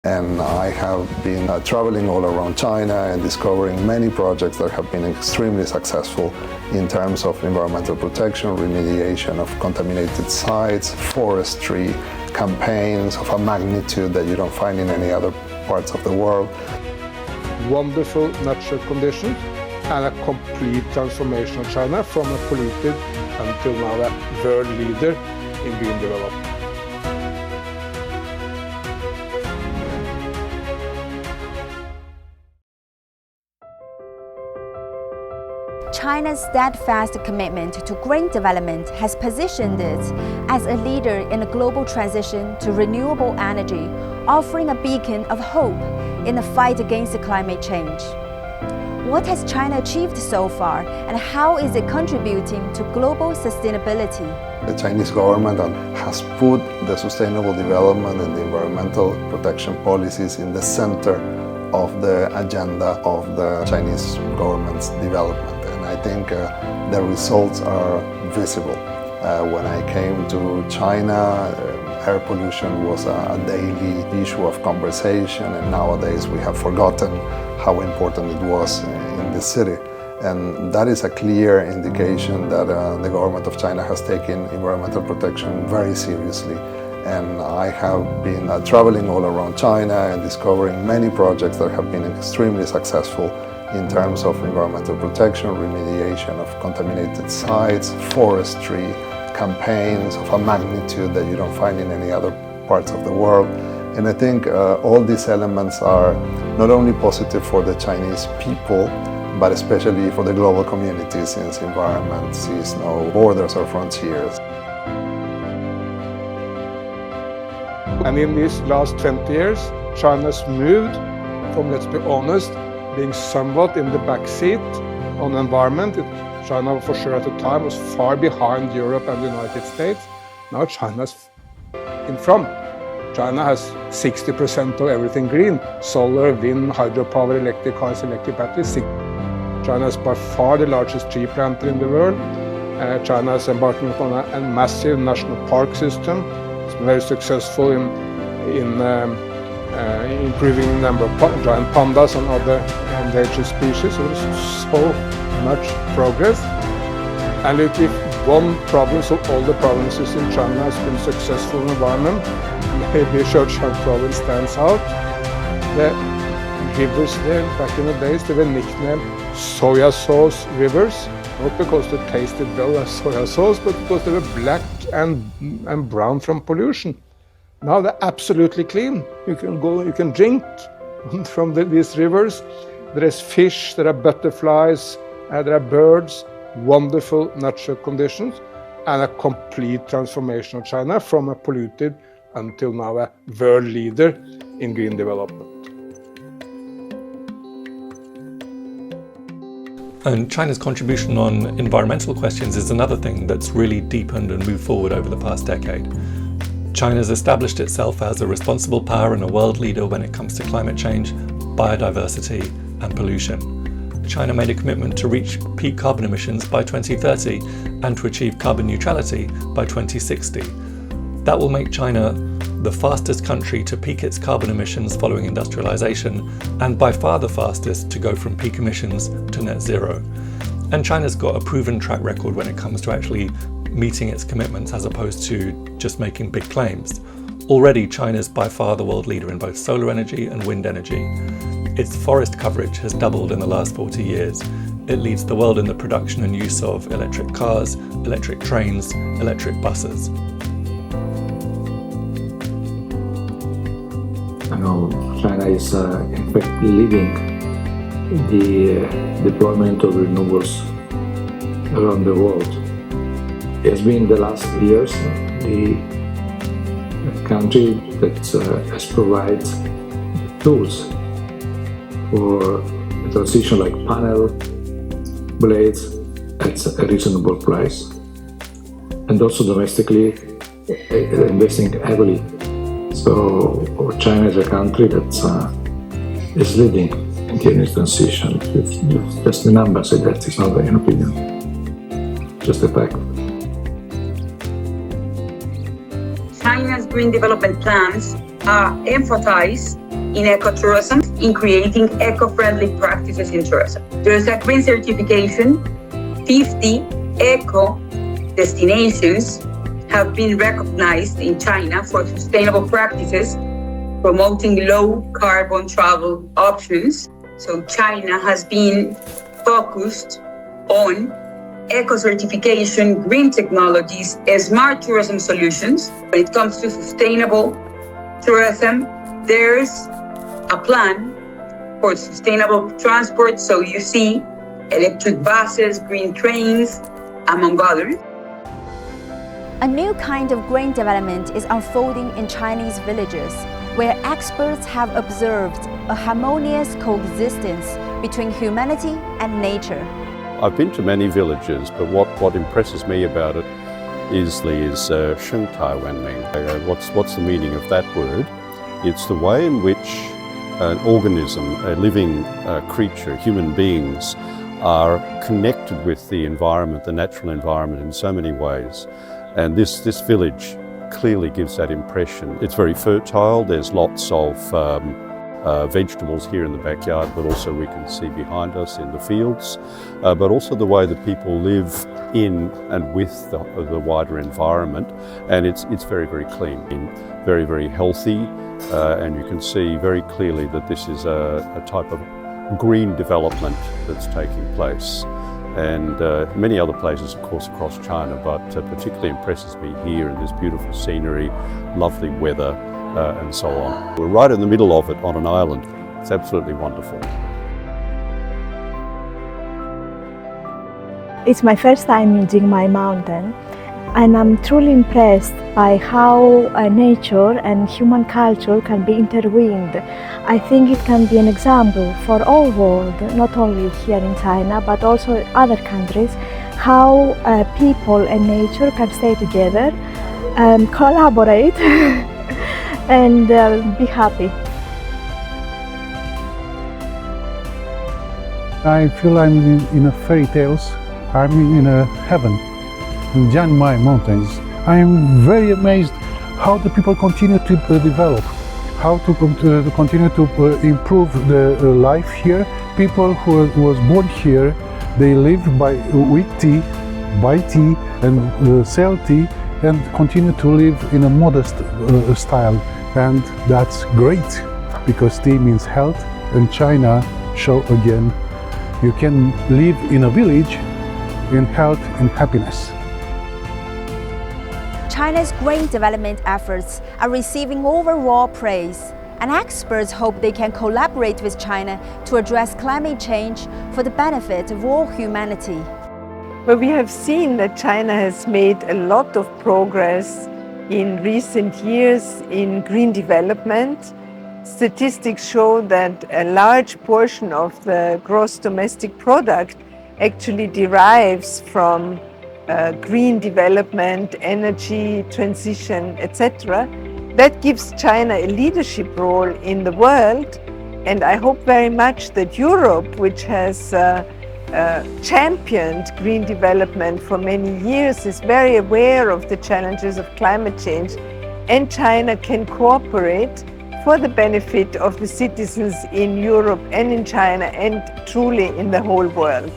And I have been traveling all around China and discovering many projects that have been extremely successful in terms of environmental protection, remediation of contaminated sites, forestry, campaigns of a magnitude that you don't find in any other parts of the world. Wonderful natural conditions and a complete transformation of China from a polluted until now a world leader in green development. China's steadfast commitment to green development has positioned it as a leader in the global transition to renewable energy, offering a beacon of hope in the fight against climate change. What has China achieved so far, and how is it contributing to global sustainability? The Chinese government has put the sustainable development and the environmental protection policies in the center of the agenda of the Chinese government's development. I think the results are visible. When I came to China, air pollution was a daily issue of conversation, and nowadays we have forgotten how important it was in the city. And that is a clear indication that the government of China has taken environmental protection very seriously. And I have been traveling all around China and discovering many projects that have been extremely successful in terms of environmental protection, remediation of contaminated sites, forestry, campaigns of a magnitude that you don't find in any other parts of the world. And I think all these elements are not only positive for the Chinese people, but especially for the global community, since environment sees no borders or frontiers. And in these last 20 years, China's moved from, let's be honest, being somewhat in the back seat on the environment. China, for sure at the time, was far behind Europe and the United States. Now China's in front. China has 60% of everything green: solar, wind, hydropower, electric cars, electric batteries. China is by far the largest tree planter in the world. China is embarking upon a massive national park system. It's been very successful in improving the number of giant pandas and other endangered species. So there's so much progress. And look, if one province of all the provinces in China has been successful in environment, maybe Zhejiang province stands out. The rivers there, back in the days, they were nicknamed soya sauce rivers, not because they tasted well as soya sauce, but because they were black and brown from pollution. Now they're absolutely clean. You can drink from these rivers. There is fish, there are butterflies, there are birds, wonderful natural conditions, and a complete transformation of China from a polluted until now a world leader in green development. And China's contribution on environmental questions is another thing that's really deepened and moved forward over the past decade. China's established itself as a responsible power and a world leader when it comes to climate change, biodiversity, and pollution. China made a commitment to reach peak carbon emissions by 2030 and to achieve carbon neutrality by 2060. That will make China the fastest country to peak its carbon emissions following industrialization, and by far the fastest to go from peak emissions to net zero. And China's got a proven track record when it comes to actually meeting its commitments as opposed to just making big claims. Already, China's by far the world leader in both solar energy and wind energy. Its forest coverage has doubled in the last 40 years. It leads the world in the production and use of electric cars, electric trains, electric buses. I know China is in fact leading the deployment of renewables around the world. It has been the last years the country that has provided tools for a transition like panel blades at a reasonable price, and also domestically investing heavily. So China is a country that is leading in the energy transition. Just the numbers say that, it's not an opinion, just a fact. China's green development plans emphasize in ecotourism, in creating eco-friendly practices in tourism. There's a green certification. 50 eco destinations have been recognized in China for sustainable practices, promoting low carbon travel options. So China has been focused on eco-certification, green technologies, smart tourism solutions. When it comes to sustainable tourism, there's a plan for sustainable transport. So you see electric buses, green trains, among others. A new kind of green development is unfolding in Chinese villages, where experts have observed a harmonious coexistence between humanity and nature. I've been to many villages, but what impresses me about it is Sheng Tai Wenming. What's the meaning of that word? It's the way in which an organism, a living creature, human beings, are connected with the environment, the natural environment, in so many ways. And this village clearly gives that impression. It's very fertile. There's lots of vegetables here in the backyard, but also we can see behind us in the fields, but also the way that people live in and with the wider environment. And it's very, very clean, very, very healthy, and you can see very clearly that this is a type of green development that's taking place. And many other places, of course, across China, but particularly impresses me here in this beautiful scenery, lovely weather, and so on. We're right in the middle of it on an island. It's absolutely wonderful. It's my first time in Jingmai Mountain, and I'm truly impressed by how nature and human culture can be intertwined. I think it can be an example for all world, not only here in China, but also other countries, how people and nature can stay together, collaborate, and be happy. I feel I'm in a fairy tales. I'm in a heaven, in Jingmai Mountains. I am very amazed how the people continue to develop, how to continue to improve the life here. People who was born here, they live with tea, buy tea and sell tea, and continue to live in a modest style. And that's great, because tea means health, and China show again you can live in a village in health and happiness. China's green development efforts are receiving overall praise, and experts hope they can collaborate with China to address climate change for the benefit of all humanity. Well, we have seen that China has made a lot of progress in recent years in green development. Statistics show that a large portion of the gross domestic product actually derives from green development, energy transition, etc. That gives China a leadership role in the world, and I hope very much that Europe, which has championed green development for many years, is very aware of the challenges of climate change, and China can cooperate for the benefit of the citizens in Europe and in China, and truly in the whole world.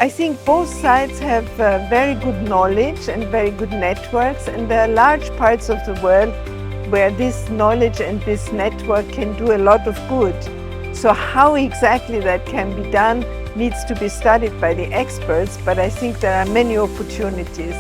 I think both sides have very good knowledge and very good networks, and there are large parts of the world where this knowledge and this network can do a lot of good. So how exactly that can be done needs to be studied by the experts, but I think there are many opportunities.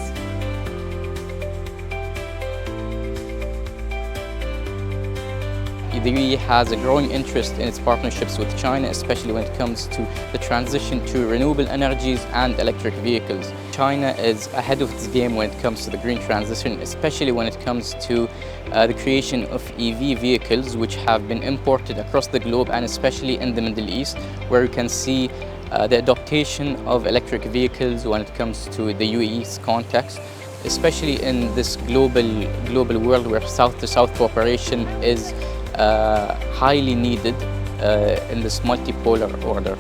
The UAE has a growing interest in its partnerships with China, especially when it comes to the transition to renewable energies and electric vehicles. China is ahead of its game when it comes to the green transition, especially when it comes to the creation of EV vehicles, which have been imported across the globe, and especially in the Middle East, where you can see the adaptation of electric vehicles when it comes to the UAE's context, especially in this global world where South-to-South cooperation is highly needed in this multipolar order.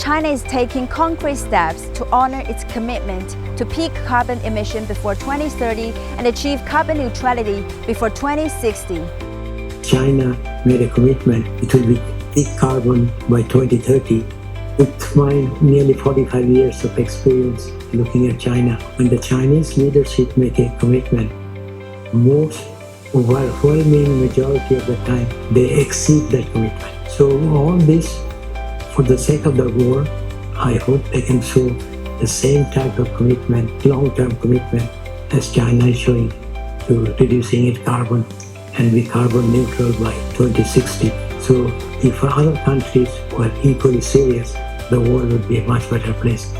China is taking concrete steps to honor its commitment to peak carbon emission before 2030 and achieve carbon neutrality before 2060. China made a commitment to be peak carbon by 2030. With my nearly 45 years of experience looking at China, when the Chinese leadership make a commitment, most overwhelming majority of the time they exceed that commitment. So all this, for the sake of the world, I hope they can show the same type of commitment, long-term commitment as China is showing to reducing its carbon and be carbon neutral by 2060. So if other countries were equally serious, the world would be a much better place.